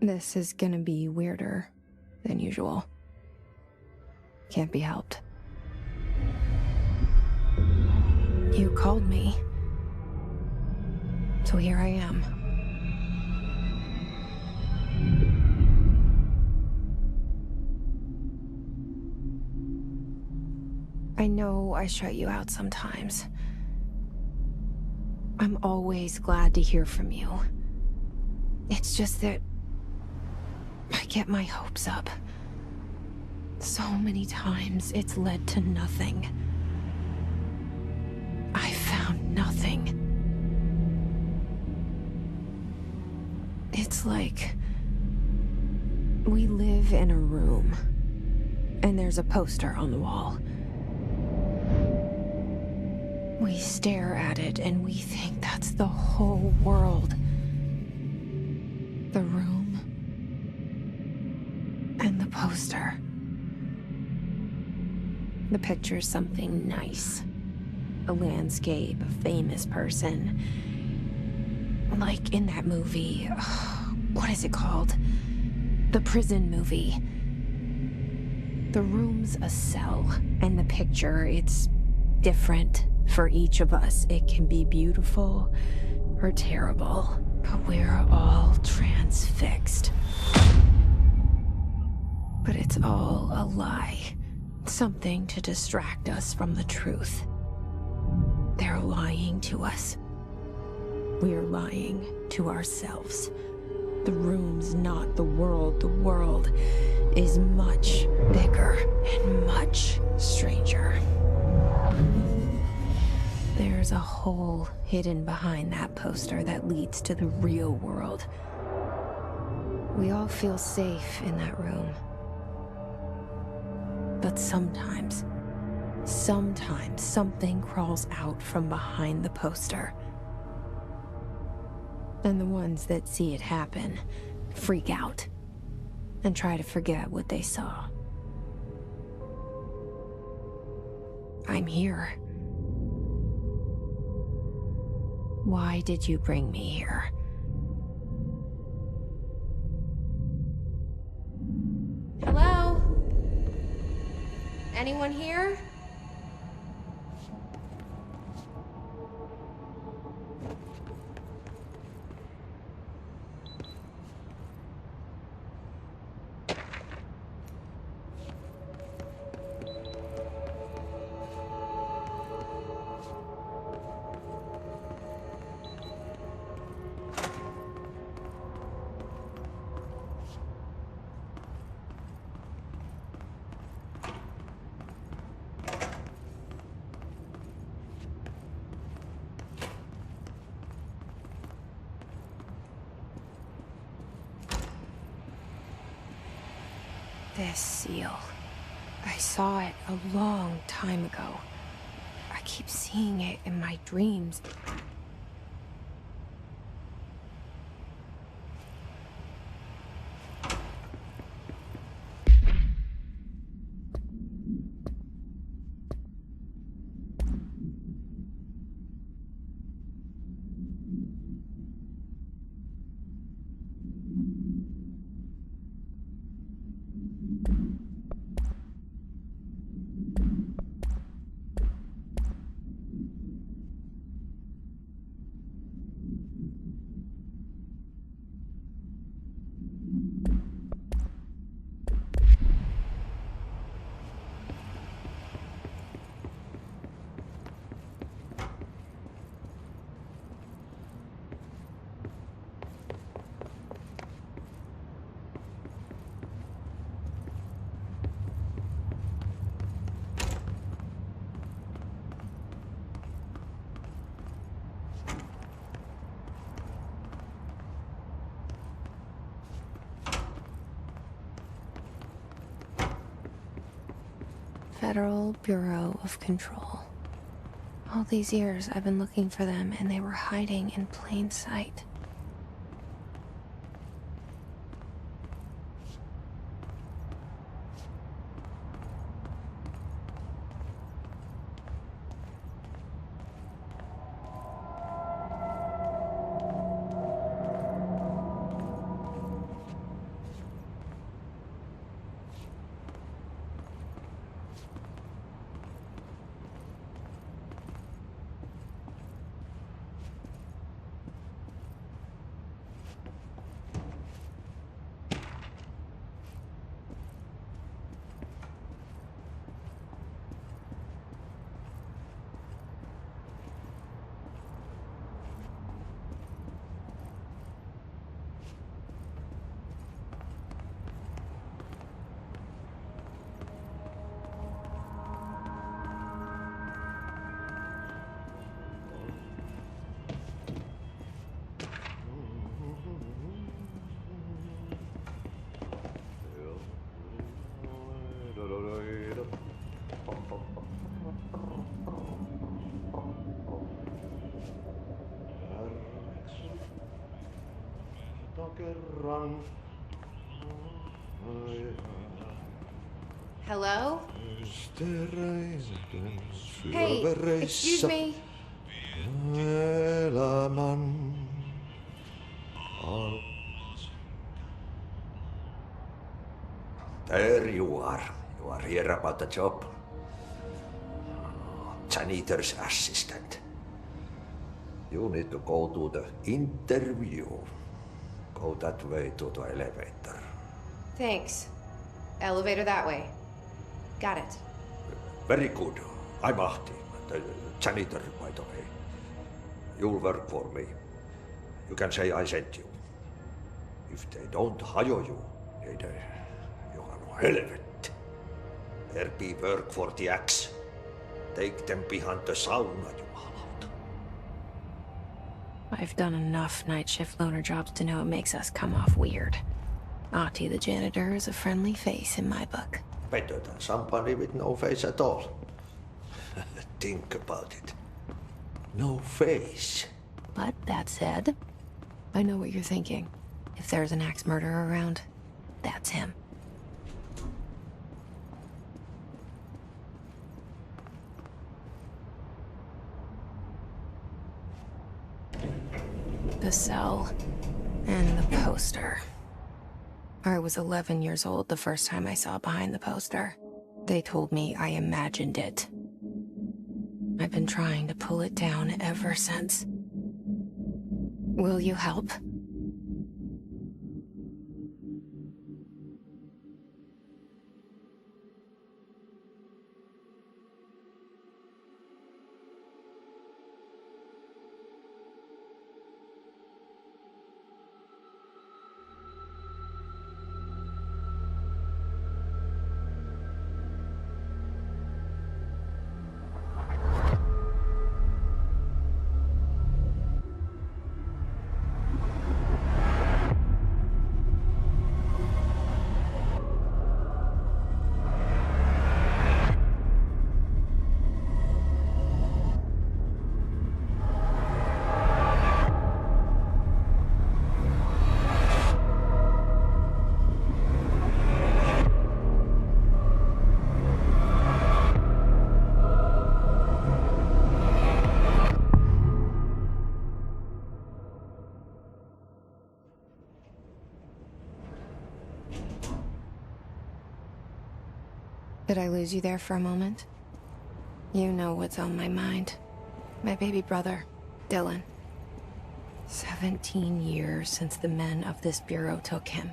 This is gonna be weirder than usual. Can't be helped. You called me. So here I am. I know I shut you out sometimes. I'm always glad to hear from you. It's just that I get my hopes up. So many times it's led to nothing. I found nothing. It's like we live in a room, and there's a poster on the wall. We stare at it and we think that's the whole world. The room and the poster. The picture's something nice. A landscape, a famous person. Like in that movie, what is it called? The prison movie. The room's a cell, and the picture, it's different for each of us. It can be beautiful or terrible, but we're all transfixed. But it's all a lie. Something to distract us from the truth. They're lying to us. We're lying to ourselves. The room's not the world. The world is much bigger and much stranger. There's a hole hidden behind that poster that leads to the real world. We all feel safe in that room. But sometimes something crawls out from behind the poster. And the ones that see it happen freak out and try to forget what they saw. I'm here. Why did you bring me here? Hello? Anyone here? This seal. I saw it a long time ago. I keep seeing it in my dreams. Federal Bureau of Control. All these years I've been looking for them, and they were hiding in plain sight. Hello? Hey, excuse me. There you are. You are here about the job. Janitor's assistant. You need to go to the interview. Go that way to the elevator. Thanks. Elevator that way. Got it. Very good. I'm Ahti, the janitor, by the way. You'll work for me. You can say I sent you. If they don't hire you, you are no helvet. There be work for the axe. Take them behind the sauna, jumalauta. I've done enough night shift loner jobs to know it makes us come off weird. Ahti the janitor is a friendly face in my book. Better than somebody with no face at all. Think about it. No face. But that said, I know what you're thinking. If there's an axe murderer around, that's him. The cell and the poster. I was 11 years old the first time I saw behind the poster. They told me I imagined it. I've been trying to pull it down ever since. Will you help? Did I lose you there for a moment? You know what's on my mind. My baby brother, Dylan. 17 years since the men of this bureau took him.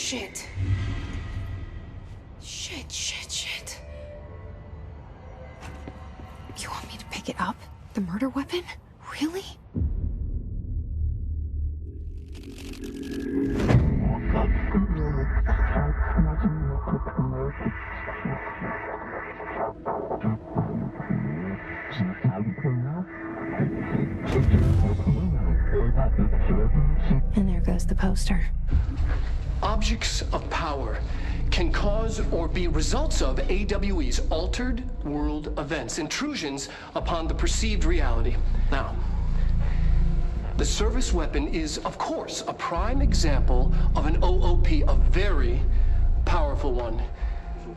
Shit. Shit. You want me to pick it up? The murder weapon? Really? And there goes the poster. Objects of power can cause or be results of AWE's altered world events, intrusions upon the perceived reality. Now, the service weapon is, of course, a prime example of an OOP, a very powerful one.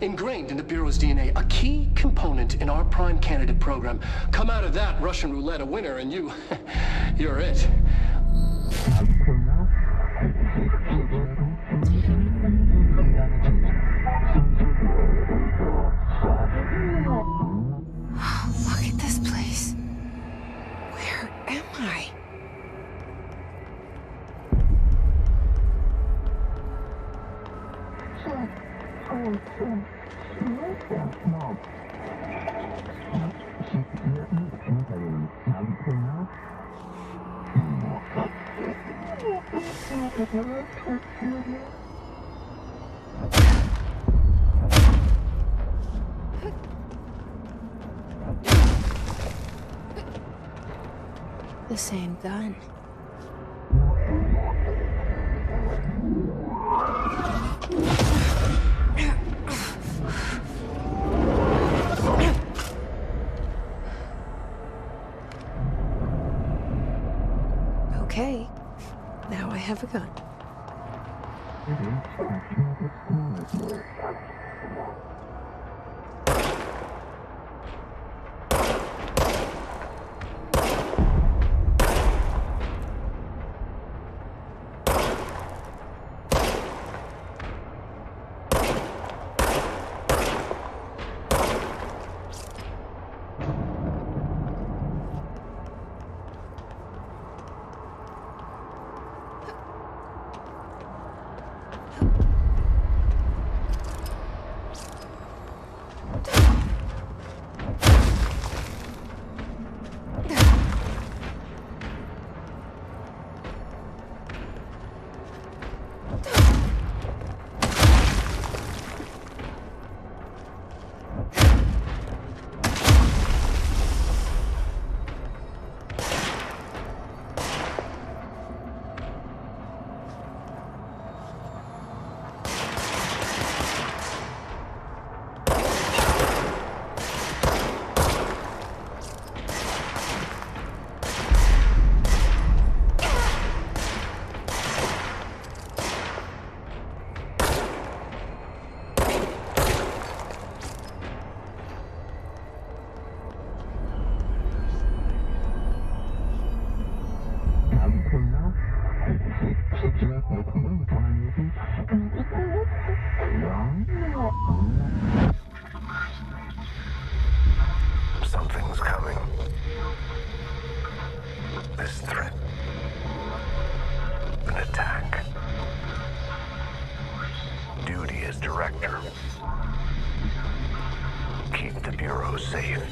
Ingrained in the Bureau's DNA, a key component in our prime candidate program. Come out of that Russian roulette a winner and you're it. Look at this place. Where am I? The same gun. Okay, now I have a gun. Something's coming. This threat. An attack. Duty as director. Keep the Bureau safe.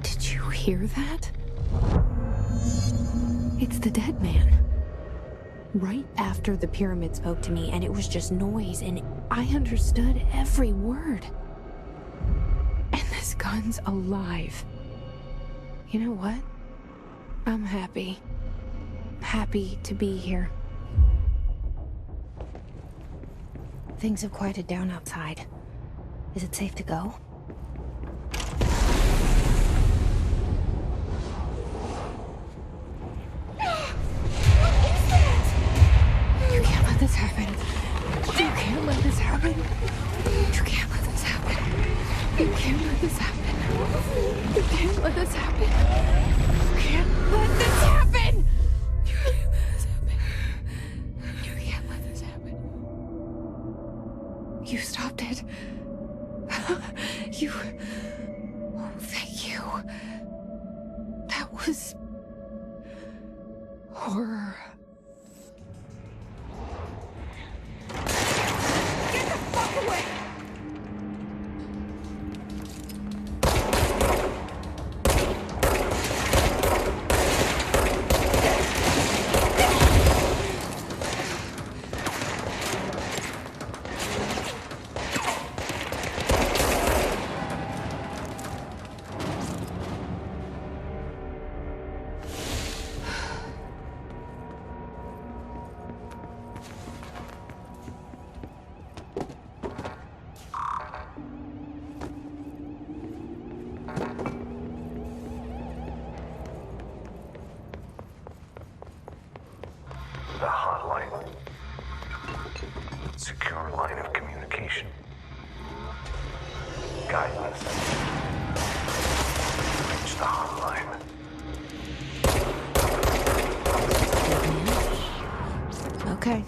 Did you hear that? It's the dead man. Right after the pyramid spoke to me, and it was just noise, and I understood every word. And this gun's alive. You know what? I'm happy. Happy to be here. Things have quieted down outside. Is it safe to go? You can't let this happen. You can't let this happen. You can't let this happen. You can't let this happen. You can't let this happen. You can't let this happen. You can't let this happen. You can't let this happen. You stopped it. You... Oh, thank you. That was... horror. the hotline. Secure line of communication. Guidance. Reach the hotline. Okay.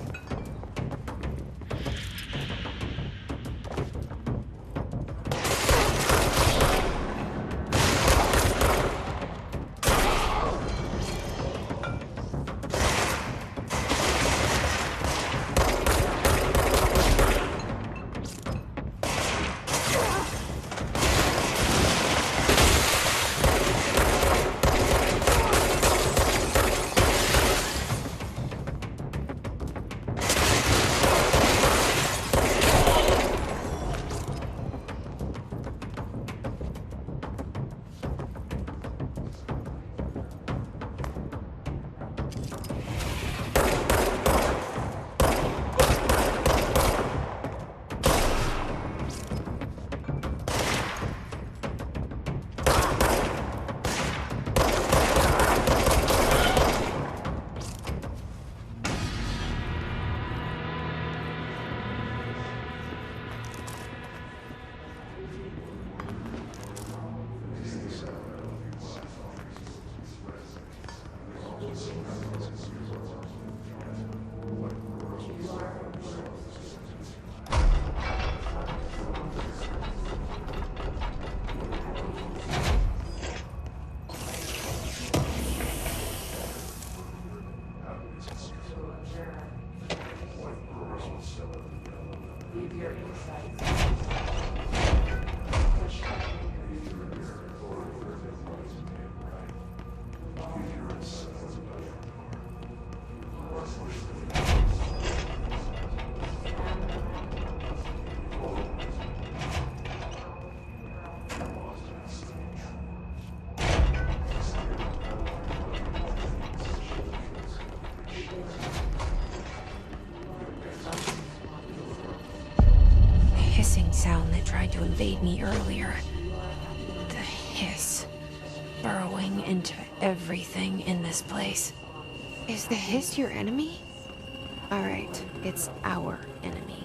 Sound that tried to invade me earlier. The hiss. Burrowing into everything in this place. Is the hiss your enemy? Alright, it's our enemy.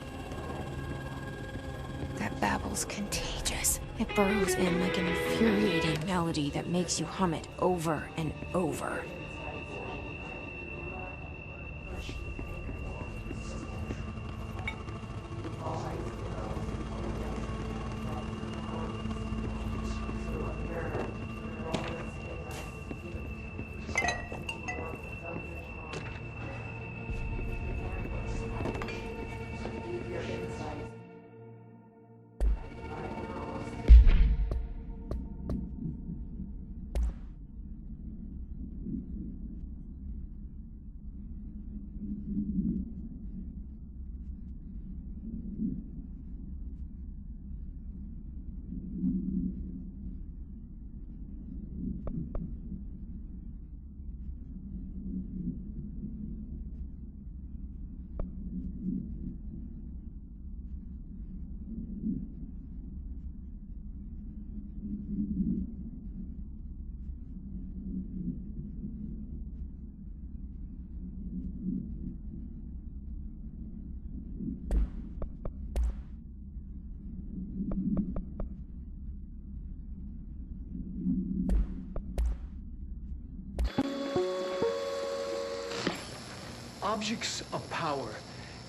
That babble's contagious. It burrows in like an infuriating melody that makes you hum it over and over. Objects of power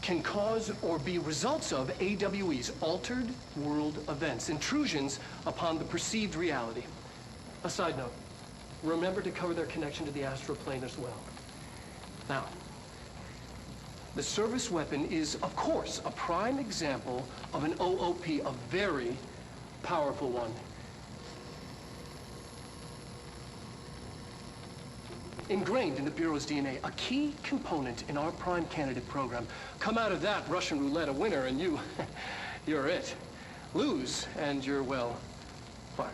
can cause or be results of AWE's altered world events, intrusions upon the perceived reality. A side note, remember to cover their connection to the astral plane as well. Now, the service weapon is, of course, a prime example of an OOP, a very powerful one. Ingrained in the Bureau's DNA, a key component in our prime candidate program. Come out of that Russian roulette a winner and you're it. Lose and you're, well, fired.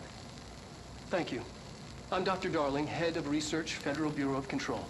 Thank you. I'm Dr. Darling, head of research, Federal Bureau of Control.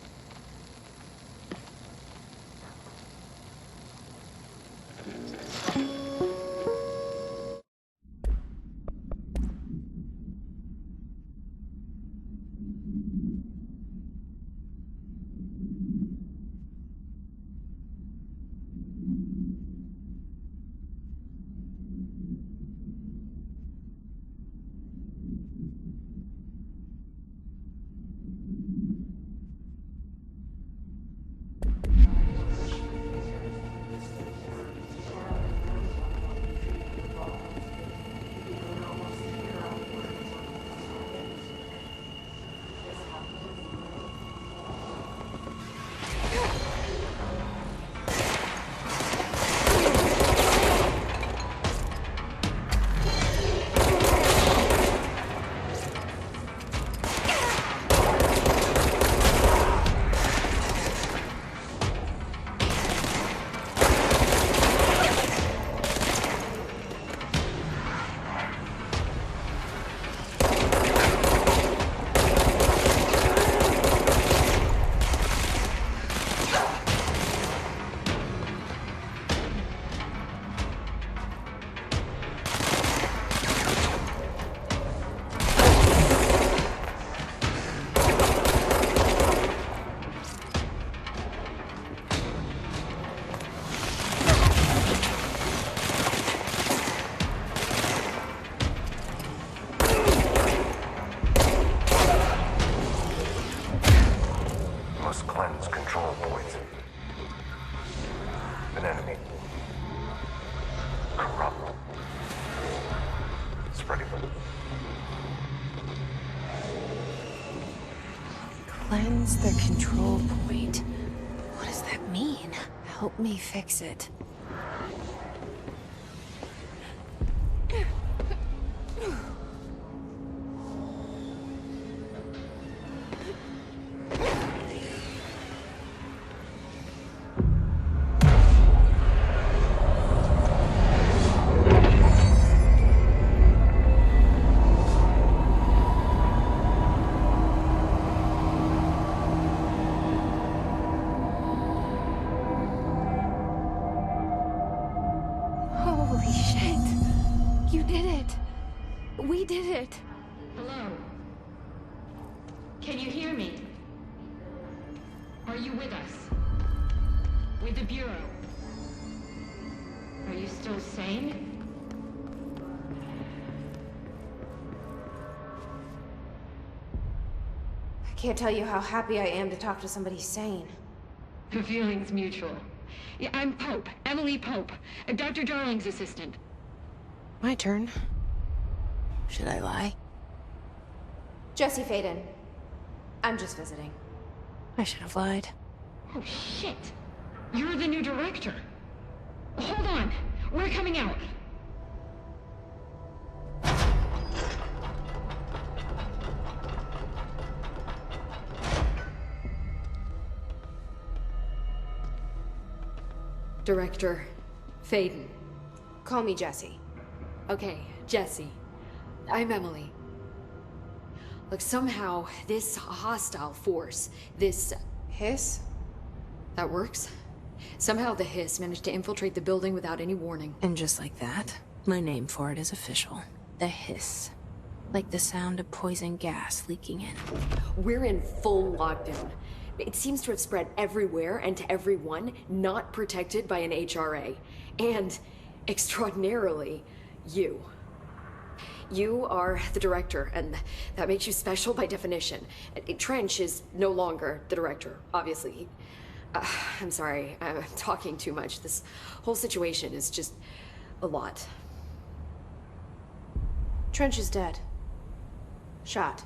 must cleanse control points. An enemy. Corrupt. Spreading. Cleanse the control point. What does that mean? Help me fix it. Holy shit! You did it! We did it! Hello? Can you hear me? Are you with us? With the Bureau? Are you still sane? I can't tell you how happy I am to talk to somebody sane. The feeling's mutual. Yeah, I'm Pope, Emily Pope, Dr. Darling's assistant. My turn. Should I lie? Jesse Faden. I'm just visiting. I should have lied. Oh, shit. You're the new director. Hold on. We're coming out. Director Faden. Call me Jesse. Okay, Jesse. I'm Emily. Look, somehow this hostile force, this... Hiss? that works? Somehow the hiss managed to infiltrate the building without any warning. And just like that, my name for it is official. The hiss. Like the sound of poison gas leaking in. We're in full lockdown. It seems to have spread everywhere and to everyone not protected by an HRA. And, extraordinarily, you. You are the director, and that makes you special by definition. Trench is no longer the director, obviously. I'm sorry, I'm talking too much. This whole situation is just a lot. Trench is dead. Shot.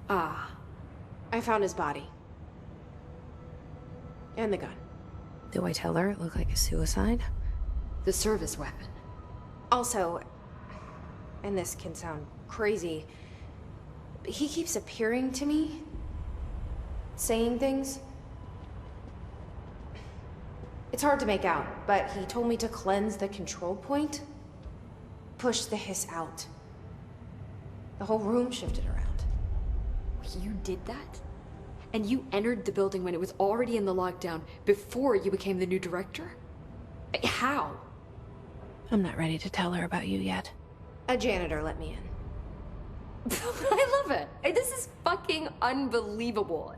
Ah. I found his body. And the gun. Do I tell her it looked like a suicide? The service weapon. Also, and this can sound crazy, but he keeps appearing to me. Saying things. It's hard to make out, but he told me to cleanse the control point. Push the hiss out. The whole room shifted around. You did that? And you entered the building when it was already in the lockdown before you became the new director? How? I'm not ready to tell her about you yet. A janitor let me in. I love it. This is fucking unbelievable.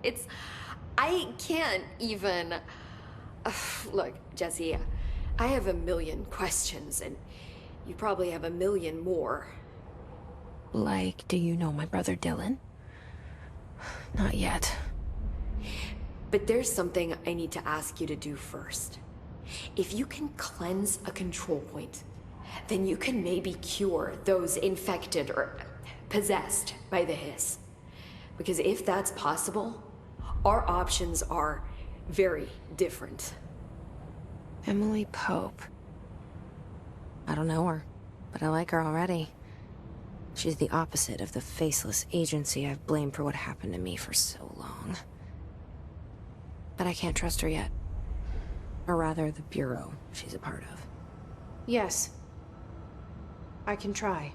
I can't even... Look, Jesse, I have a million questions, and you probably have a million more. Like, do you know my brother Dylan? Not yet. But there's something I need to ask you to do first. If you can cleanse a control point, then you can maybe cure those infected or possessed by the hiss. Because if that's possible, our options are very different. Emily Pope. I don't know her, but I like her already. She's the opposite of the faceless agency I've blamed for what happened to me for so long. But I can't trust her yet. Or rather, the Bureau she's a part of. Yes. I can try.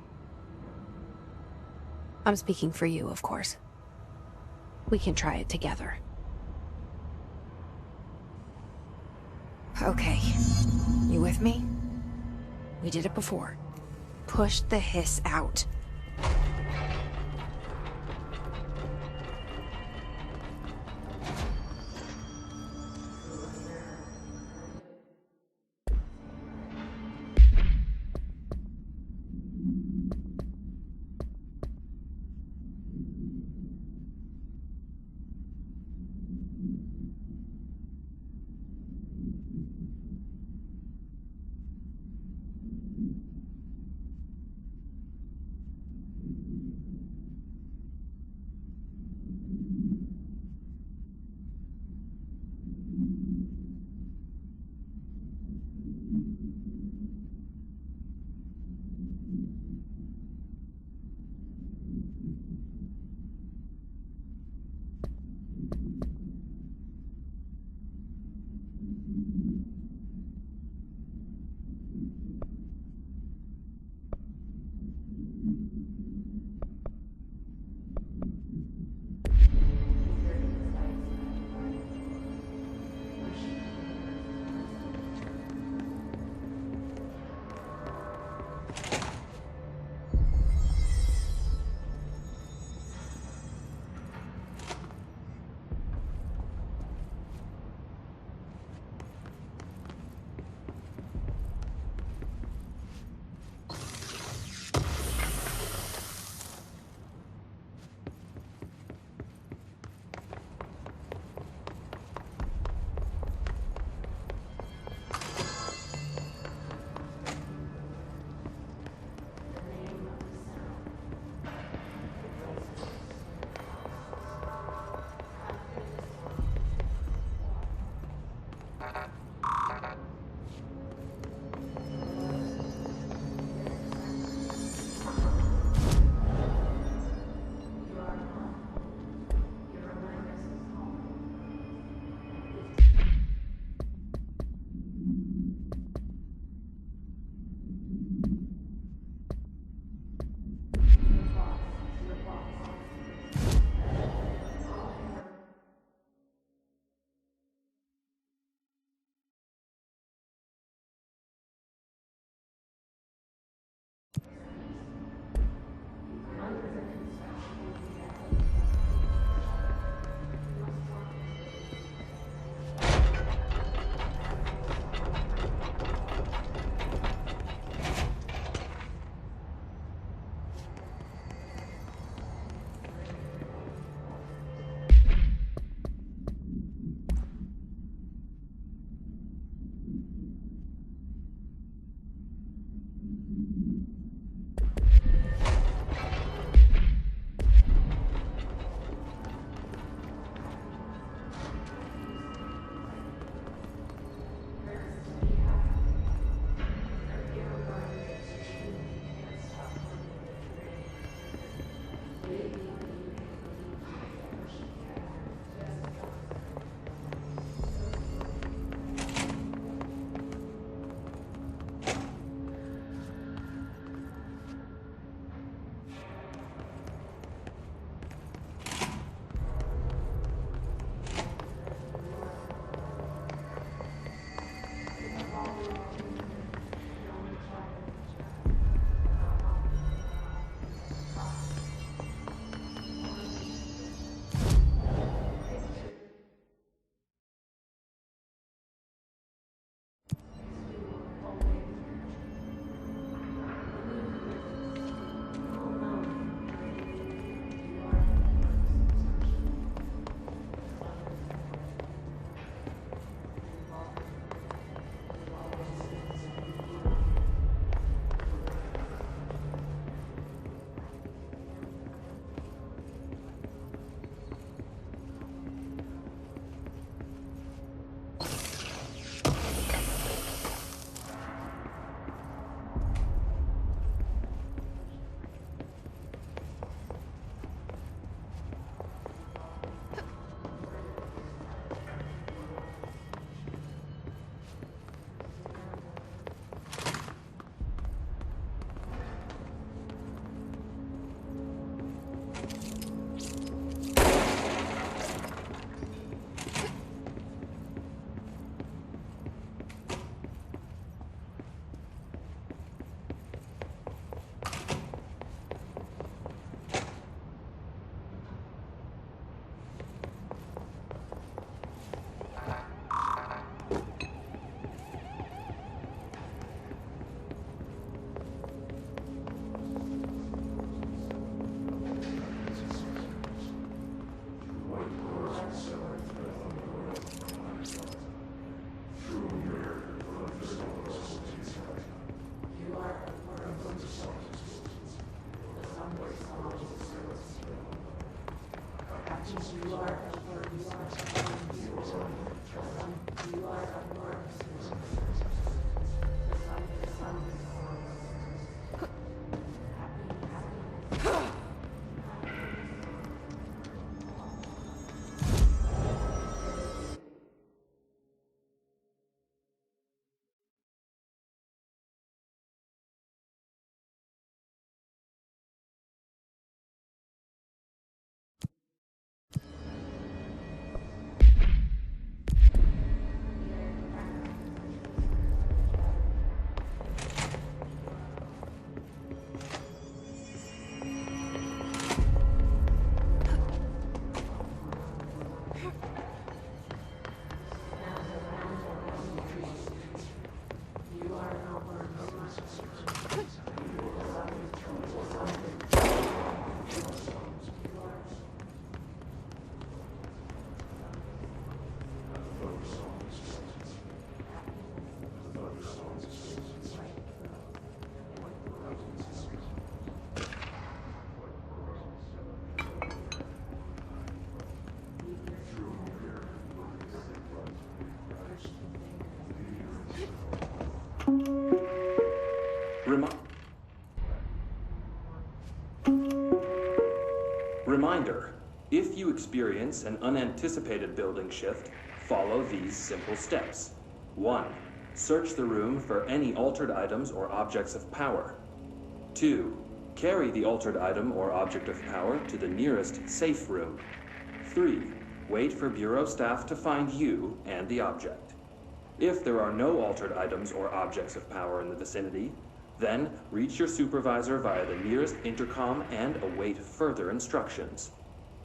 I'm speaking for you, of course. We can try it together. Okay. You with me? We did it before. Push the hiss out. you experience an unanticipated building shift, follow these simple steps. 1. Search the room for any altered items or objects of power. 2. Carry the altered item or object of power to the nearest safe room. 3. Wait for Bureau staff to find you and the object. If there are no altered items or objects of power in the vicinity, then reach your supervisor via the nearest intercom and await further instructions.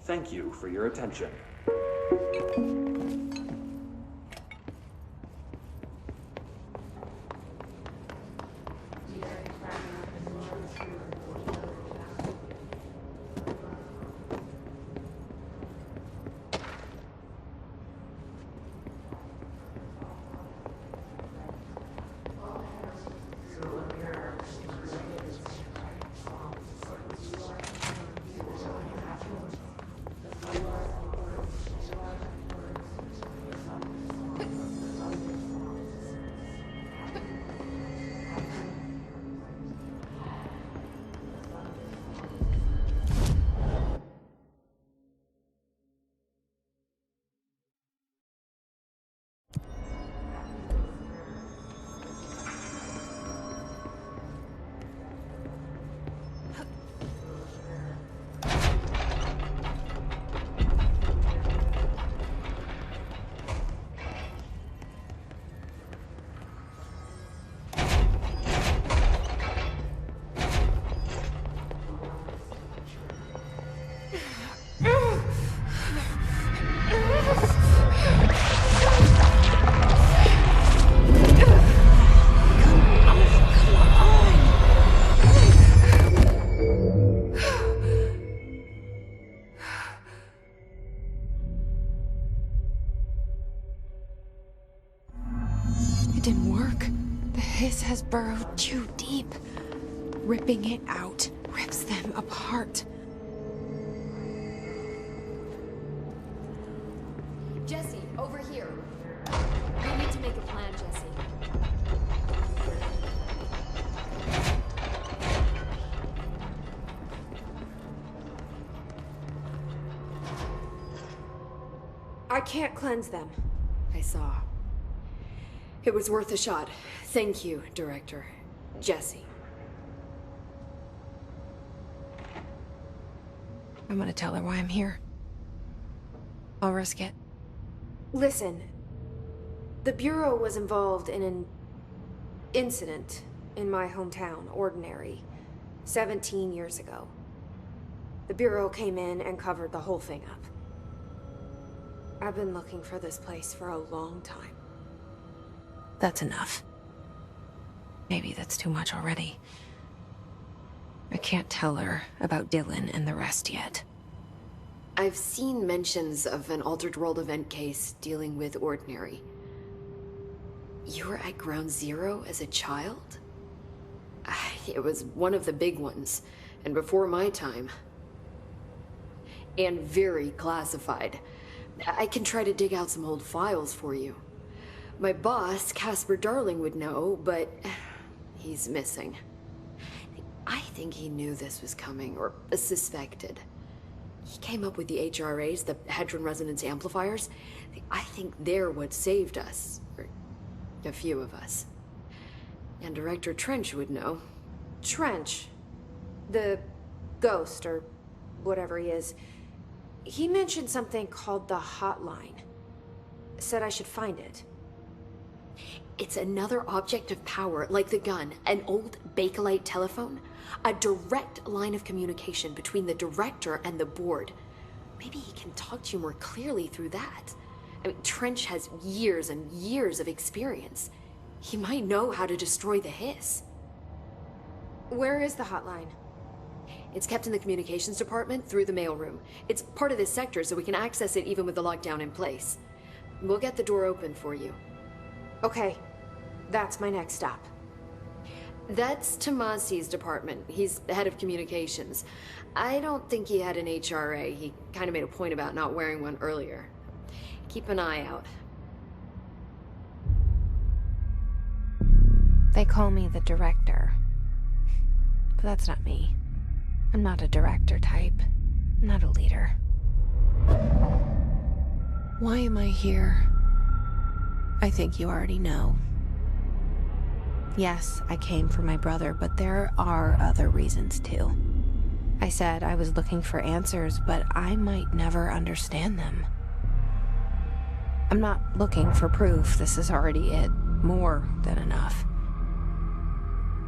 Thank you for your attention. It didn't work. The hiss has burrowed too deep. Ripping it out rips them apart. Jesse, over here. We need to make a plan, Jesse. I can't cleanse them. I saw. It was worth a shot. Thank you, Director. Jesse. I'm gonna tell her why I'm here. I'll risk it. Listen, the Bureau was involved in an incident in my hometown, Ordinary, 17 years ago. The Bureau came in and covered the whole thing up. I've been looking for this place for a long time. That's enough. Maybe that's too much already. I can't tell her about Dylan and the rest yet. I've seen mentions of an Altered World event case dealing with Ordinary. You were at Ground Zero as a child? It was one of the big ones, and before my time. And very classified. I can try to dig out some old files for you. My boss, Casper Darling, would know, but he's missing. I think he knew this was coming, or suspected. He came up with the HRAs, the Hadron Resonance Amplifiers. I think they're what saved us, or a few of us. And Director Trench would know. Trench, the ghost, or whatever he is, he mentioned something called the Hotline. Said I should find it. It's another object of power, like the gun, an old Bakelite telephone. A direct line of communication between the director and the board. Maybe he can talk to you more clearly through that. I mean, Trench has years and years of experience. He might know how to destroy the hiss. Where is the Hotline? It's kept in the communications department through the mailroom. It's part of this sector, so we can access it even with the lockdown in place. We'll get the door open for you. Okay, that's my next stop. That's Tomasi's department. He's the head of communications. I don't think he had an HRA. He kind of made a point about not wearing one earlier. Keep an eye out. They call me the director. But that's not me. I'm not a director type. I'm not a leader. Why am I here? I think you already know. Yes, I came for my brother, but there are other reasons too. I said I was looking for answers, but I might never understand them. I'm not looking for proof. This is already it. More than enough.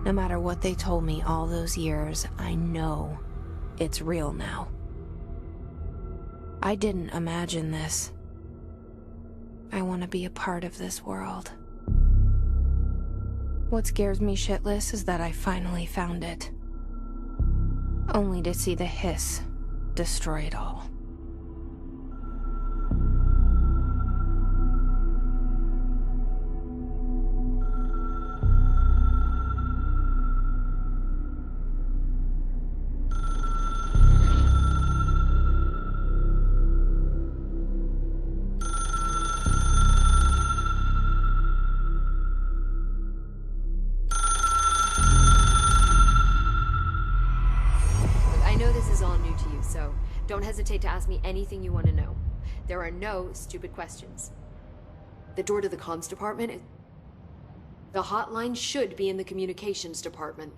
No matter what they told me all those years, I know it's real now. I didn't imagine this. I want to be a part of this world. What scares me shitless is that I finally found it. Only to see the hiss destroy it all. So don't hesitate to ask me anything you want to know. There are no stupid questions. The door to the comms department, the hotline should be in the communications department.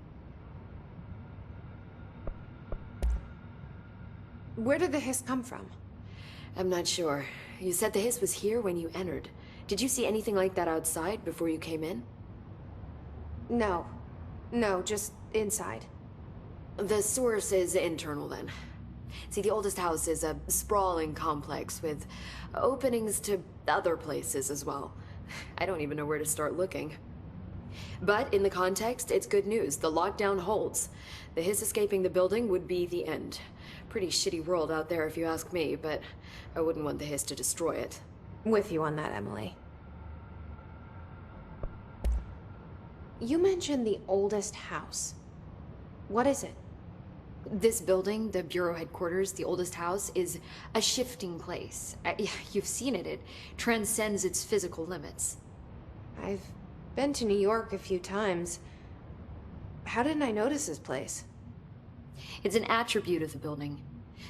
Where did the hiss come from? I'm not sure. You said the hiss was here when you entered. Did you see anything like that outside before you came in? No. No, just inside. The source is internal then. See, the oldest house is a sprawling complex with openings to other places as well. I don't even know where to start looking. But in the context, it's good news. The lockdown holds. The hiss escaping the building would be the end. Pretty shitty world out there if you ask me, but I wouldn't want the hiss to destroy it. With you on that, Emily. You mentioned the oldest house. What is it? This building, the Bureau headquarters, the oldest house, is a shifting place. You've seen it. It transcends its physical limits. I've been to New York a few times. How didn't I notice this place? It's an attribute of the building.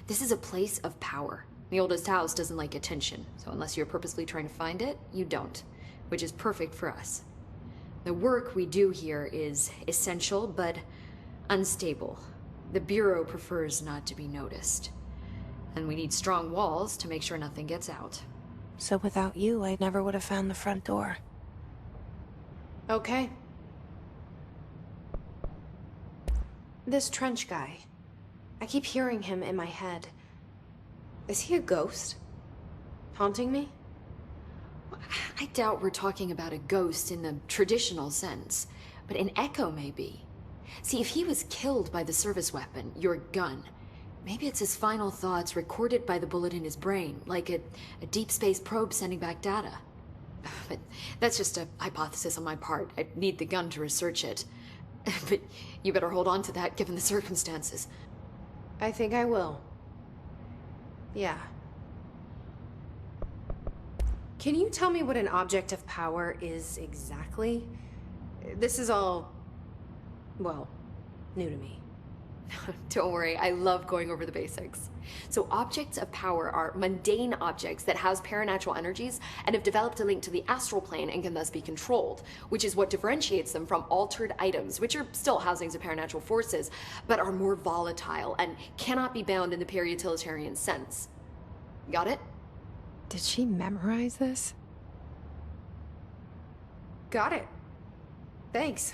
This is a place of power. The oldest house doesn't like attention, so unless you're purposely trying to find it, you don't, which is perfect for us. The work we do here is essential, but unstable. The Bureau prefers not to be noticed. And we need strong walls to make sure nothing gets out. So without you, I never would have found the front door. Okay. This Trench guy. I keep hearing him in my head. Is he a ghost? Haunting me? I doubt we're talking about a ghost in the traditional sense, but an echo maybe. See, if he was killed by the service weapon, your gun, maybe it's his final thoughts recorded by the bullet in his brain, like a deep space probe sending back data. But that's just a hypothesis on my part. I'd need the gun to research it. But you better hold on to that given the circumstances. I think I will. Yeah. Can you tell me what an object of power is exactly? This is all, well, new to me. Don't worry, I love going over the basics. So objects of power are mundane objects that house paranatural energies and have developed a link to the astral plane and can thus be controlled, which is what differentiates them from altered items, which are still housings of paranatural forces, but are more volatile and cannot be bound in the pure utilitarian sense. Got it? Did she memorize this? Got it. Thanks.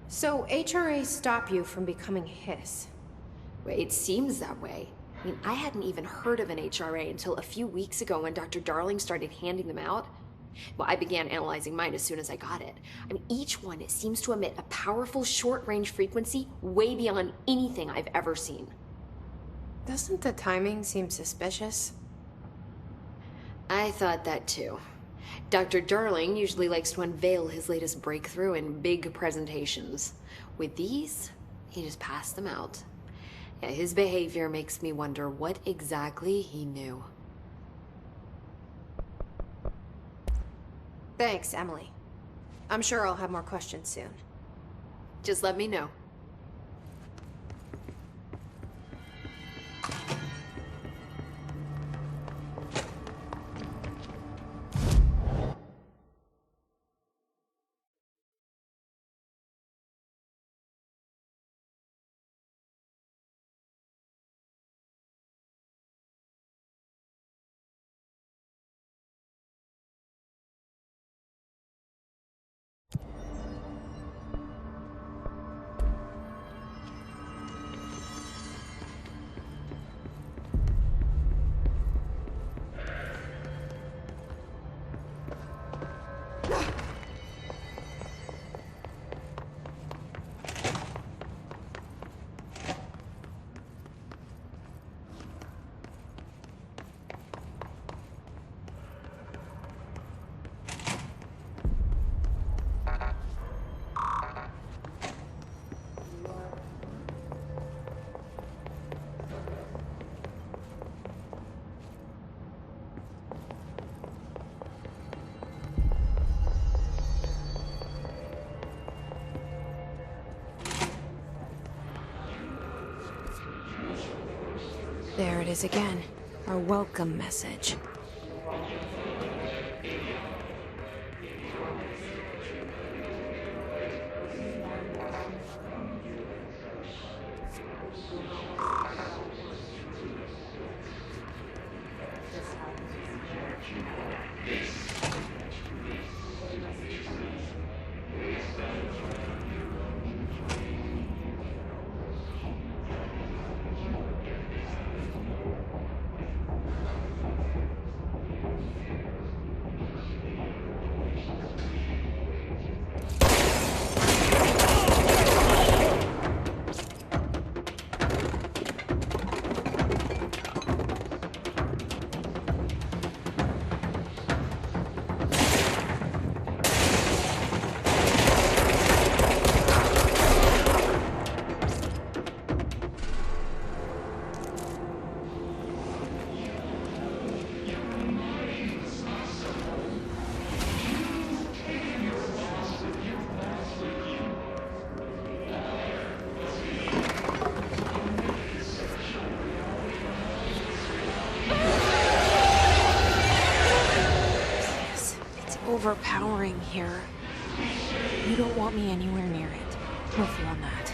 So, HRA stop you from becoming Hiss? Well, it seems that way. I mean, I hadn't even heard of an HRA until a few weeks ago when Dr. Darling started handing them out. Well, I began analyzing mine as soon as I got it. I mean, each one seems to emit a powerful short-range frequency way beyond anything I've ever seen. Doesn't the timing seem suspicious? I thought that too. Dr. Darling usually likes to unveil his latest breakthrough in big presentations. With these, he just passed them out. Yeah, his behavior makes me wonder what exactly he knew. Thanks, Emily. I'm sure I'll have more questions soon. Just let me know. There it is again. Our welcome message. Overpowering here. You don't want me anywhere near it. With you on that.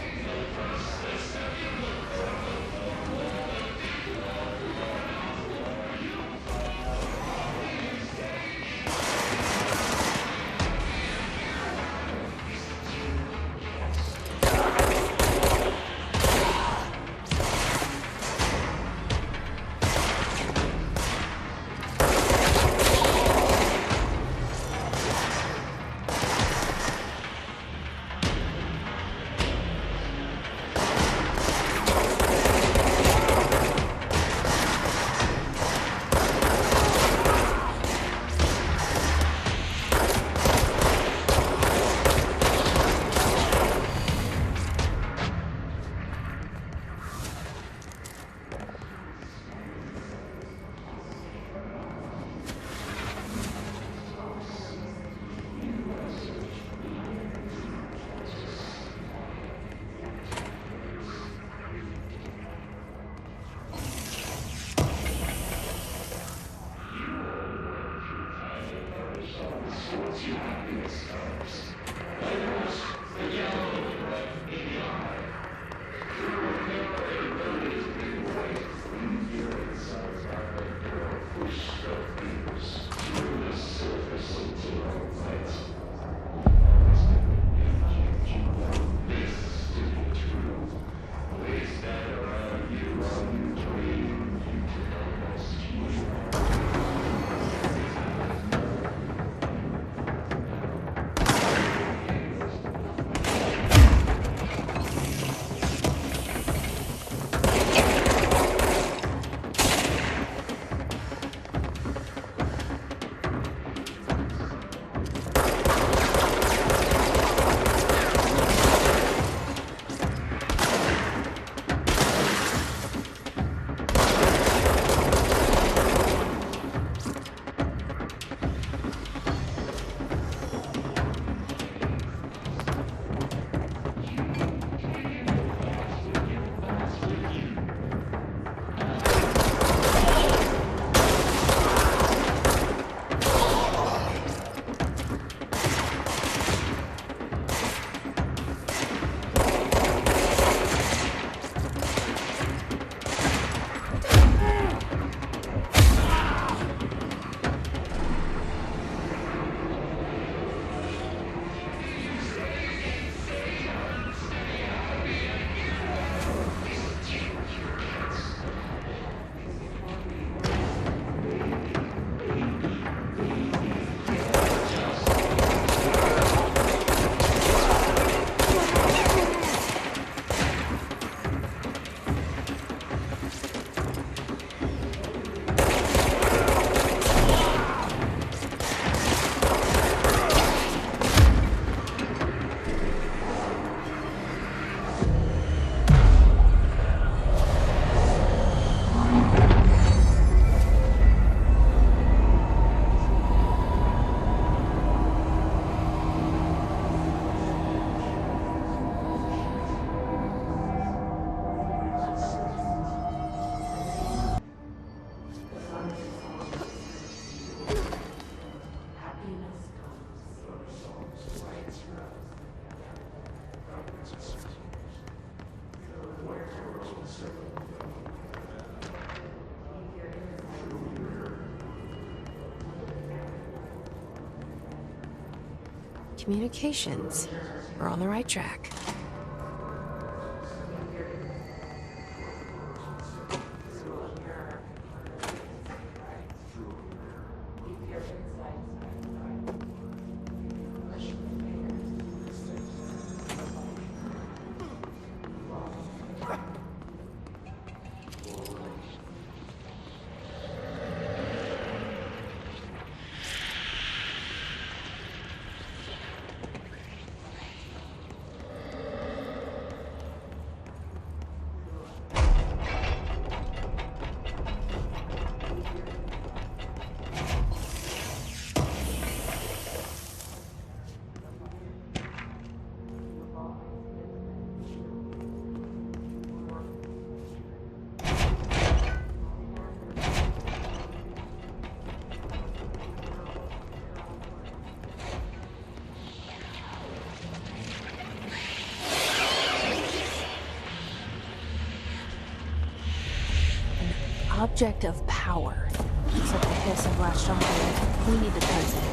Communications. We're on the right track. Object of power. Looks like the hiss have latched onto it. We need to cleanse it.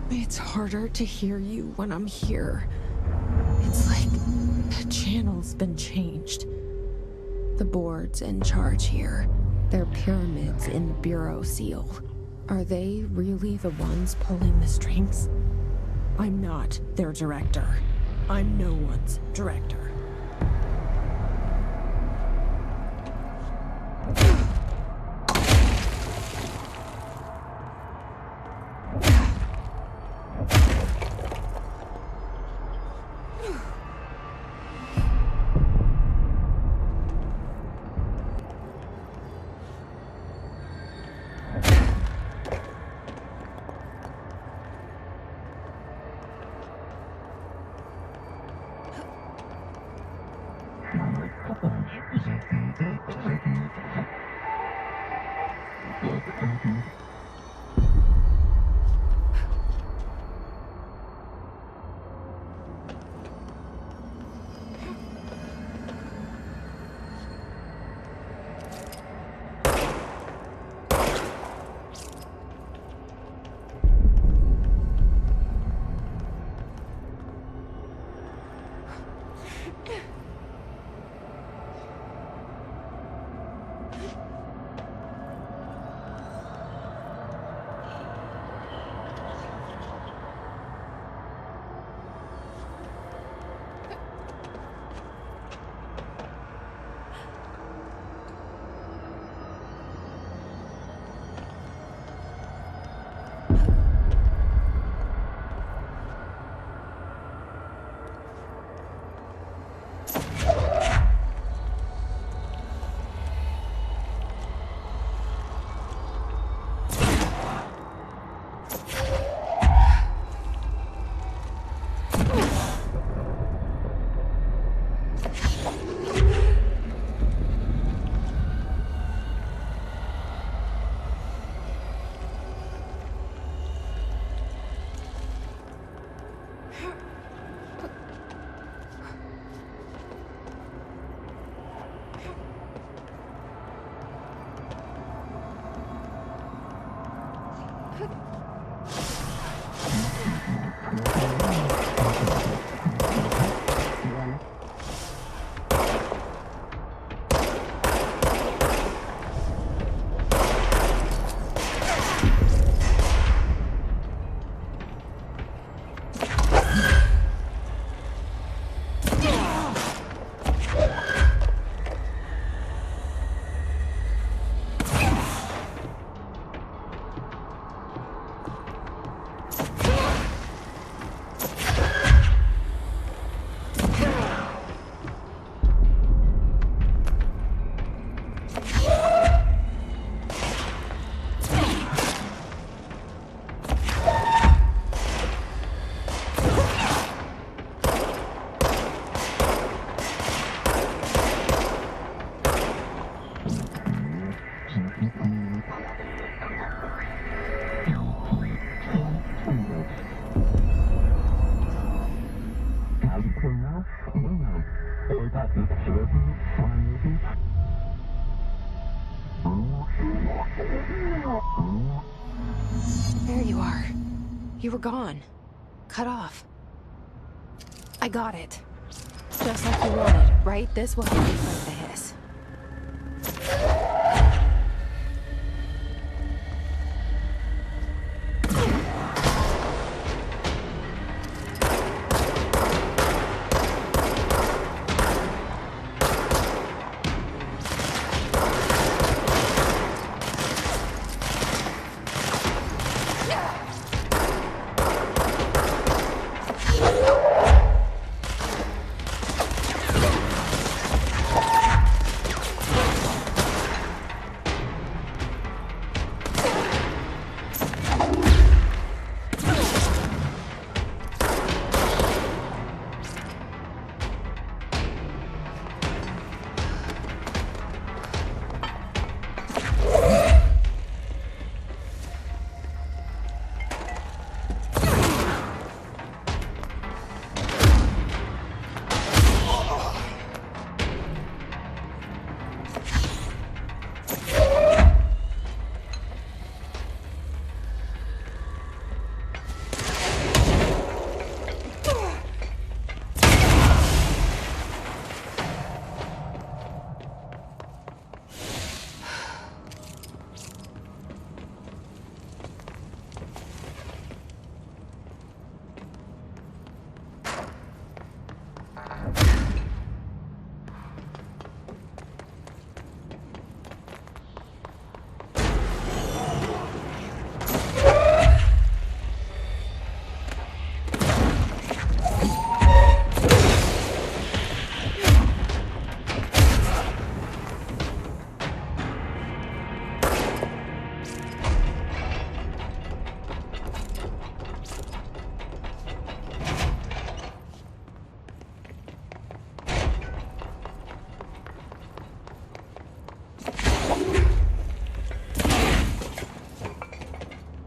It's harder to hear you when I'm here. It's like the channel's been changed. The board's in charge here. They're pyramids in the Bureau seal. Are they really the ones pulling the strings? I'm not their director. I'm no one's director. There you are. You were gone. Cut off. I got it. Just like you wanted, right? This will help you fight the hiss.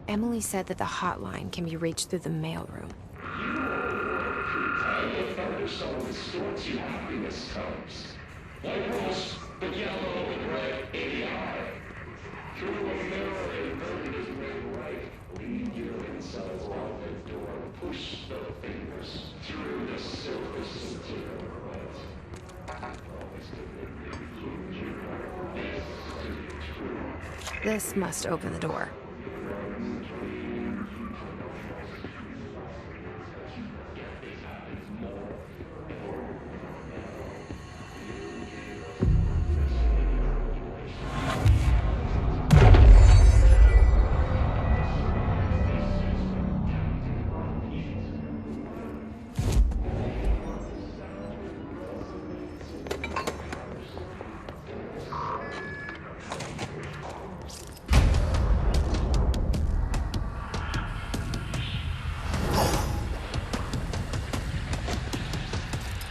Emily said that the hotline can be reached through the mailroom. This must open the door.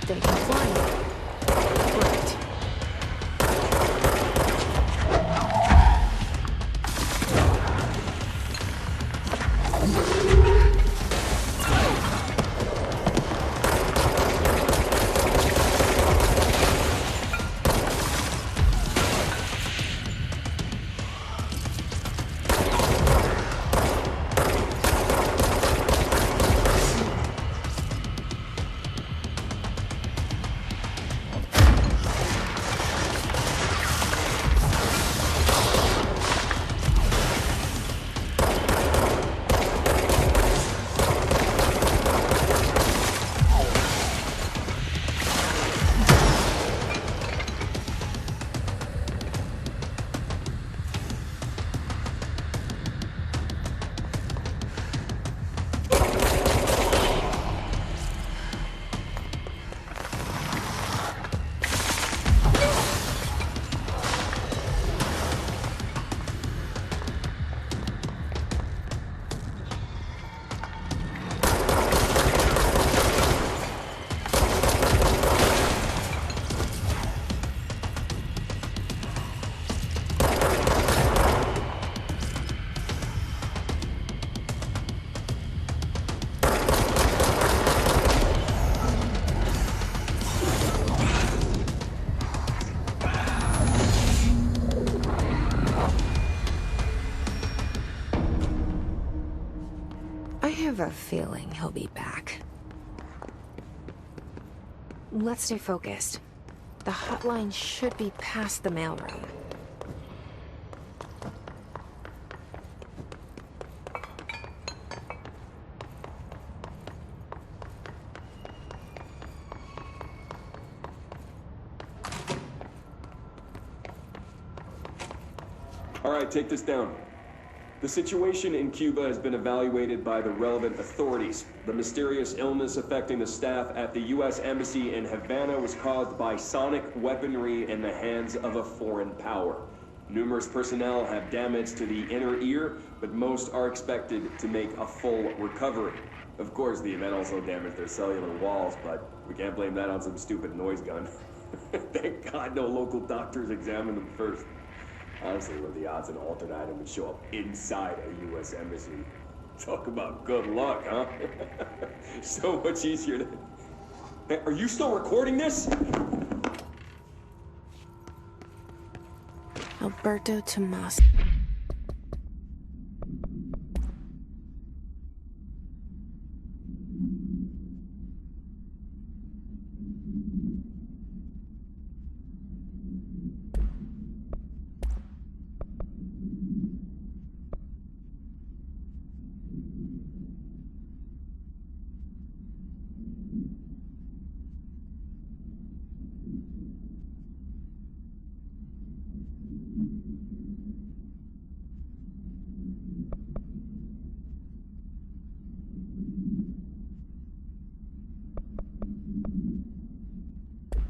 They can climb it. Great. have a feeling he'll be back. Let's stay focused. The hotline should be past the mailroom. All right, take this down. The situation in Cuba has been evaluated by the relevant authorities. The mysterious illness affecting the staff at the U.S. Embassy in Havana was caused by sonic weaponry in the hands of a foreign power. Numerous personnel have damage to the inner ear, but most are expected to make a full recovery. Of course, the event also damaged their cellular walls, but we can't blame that on some stupid noise gun. Thank God no local doctors examined them first. Honestly, what are the odds an altered item would show up inside a U.S. embassy? Talk about good luck, huh? So much easier to... Hey, are you still recording this? Alberto Tomas.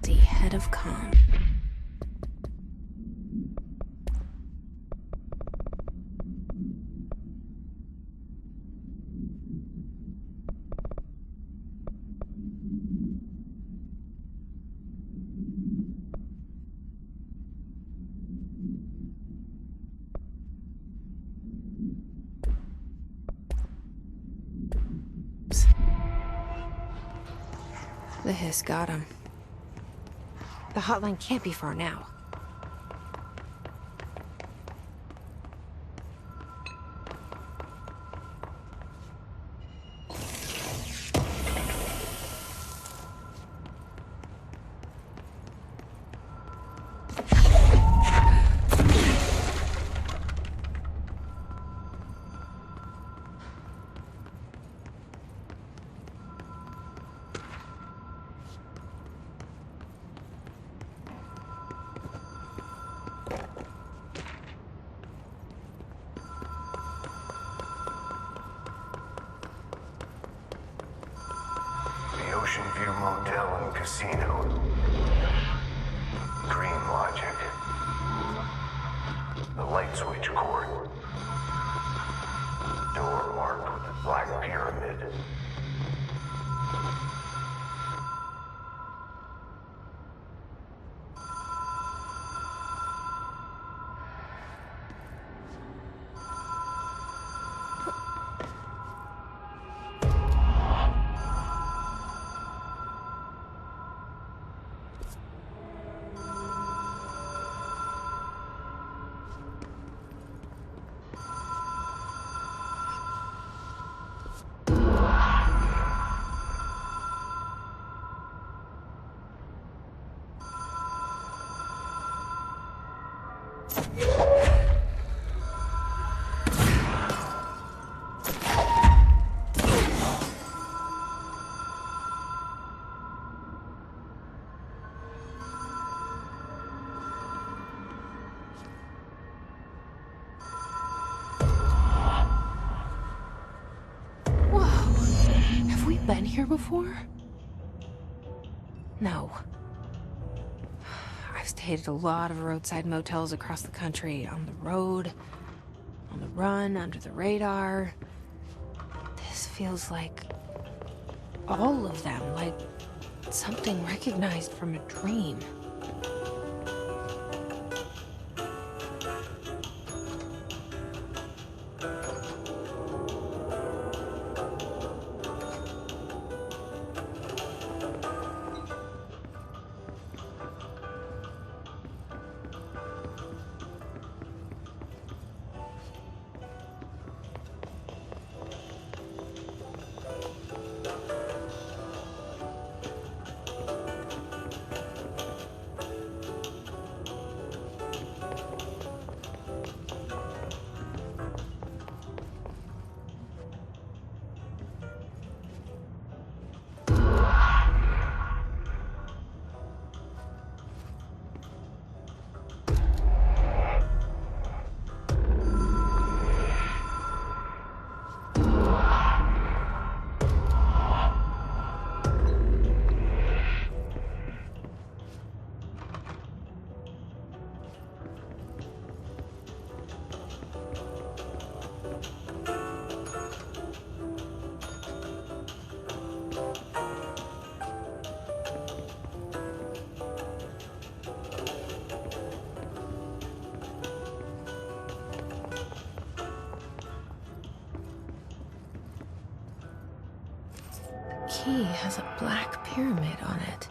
The head of comm. The hiss got him. The hotline can't be far now. Ocean View Motel and Casino. Dream logic. The light switch cord. Door marked with the black pyramid. Been here before? No. I've stayed at a lot of roadside motels across the country, on the road, on the run, under the radar. This feels like all of them, like something recognized from a dream. key has a black pyramid on it.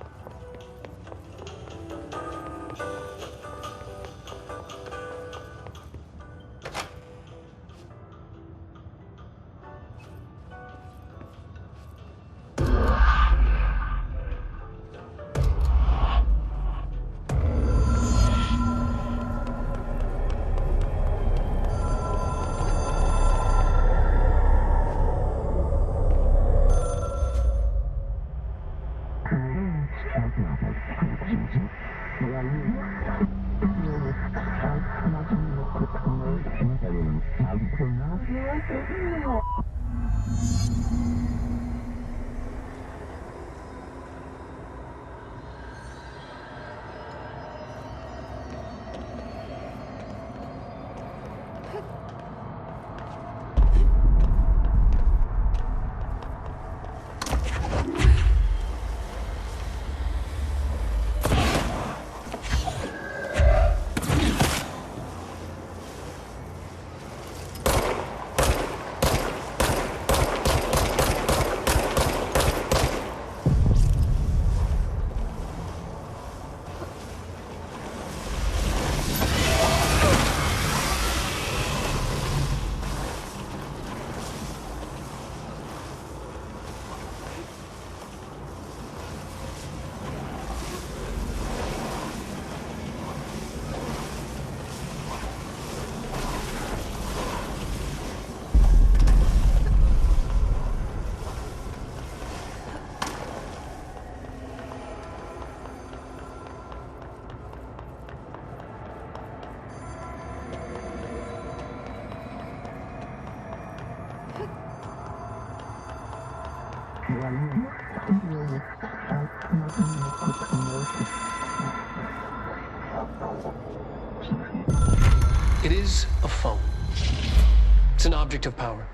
It is a phone. It's an object of power.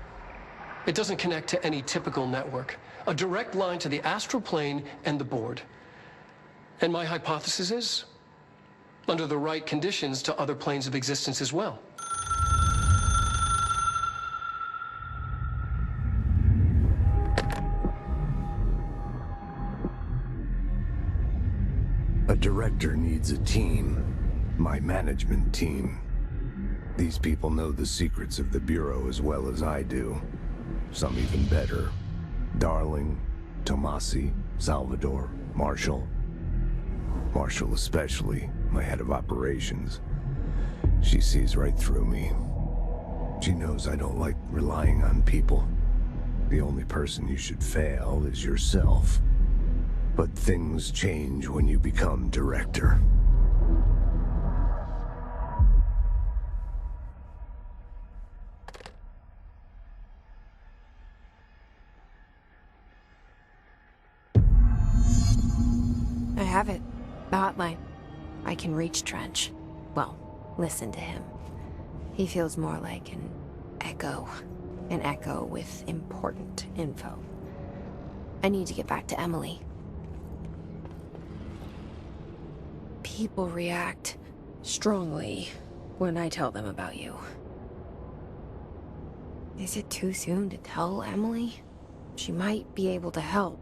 It doesn't connect to any typical network. A direct line to the astral plane and the board. And my hypothesis is, under the right conditions, to other planes of existence as well. A director needs a team. My management team. These people know the secrets of the Bureau as well as I do. Some even better. Darling, Tomasi, Salvador, Marshall. Marshall especially, my head of operations. She sees right through me. She knows I don't like relying on people. The only person you should fail is yourself. But things change when you become director. I have it. The hotline. I can reach Trench. Well, listen to him. He feels more like an echo. An echo with important info. I need to get back to Emily. People react strongly when I tell them about you. Is it too soon to tell Emily? She might be able to help,